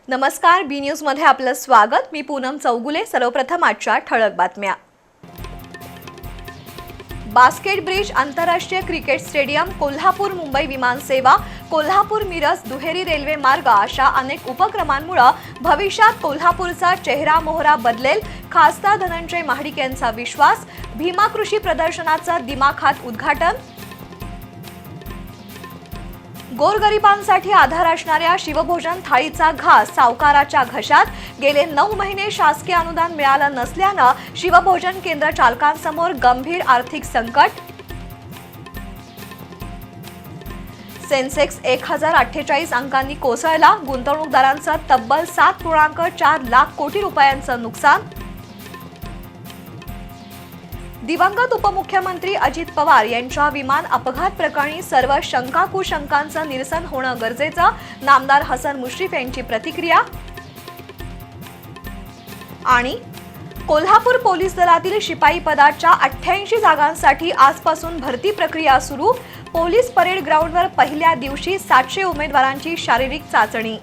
नमस्कार, बी न्यूज मध्ये आपलं स्वागत। मी पूनम चौगुले। सर्वप्रथम आजच्या ठळक बातम्या। बास्केट ब्रिज आंतरराष्ट्रीय क्रिकेट स्टेडियम, कोल्हापूर मुंबई विमान सेवा, कोल्हापूर मिरज दुहेरी रेल्वे मार्ग अशा अनेक उपक्रमांमुळे भविष्यात कोल्हापूरचा चेहरा मोहरा बदलेल, खासदार धनंजय महाडिक यांचा विश्वास। भीमा कृषी प्रदर्शनाचं दिमाखात उद्घाटन। गोरगरिबांसाठी आधार असणाऱ्या शिवभोजन थाळीचा घास सावकाराच्या घशात। गेले 9 महिने शासकीय अनुदान मिळालं नसल्यानं शिवभोजन केंद्र चालकांसमोर गंभीर आर्थिक संकट। सेन्सेक्स 1048 अंकांनी कोसळला, गुंतवणूकदारांचं तब्बल 7.4 लाख कोटी रुपयांचं नुकसान। दिवंगत उपमुख्यमंत्री अजित पवार यांच्या विमान अपघात प्रकरणी सर्व शंका कुशंकांचं निरसन होणं गरजेचं, नामदार हसन मुश्रीफ यांची प्रतिक्रिया। आणि कोल्हापूर पोलीस दलातील शिपाई पदाच्या 88 जागांसाठी आजपासून भरती प्रक्रिया सुरू। पोलीस परेड ग्राउंडवर पहिल्या दिवशी 700 उमेदवारांची शारीरिक चाचणी।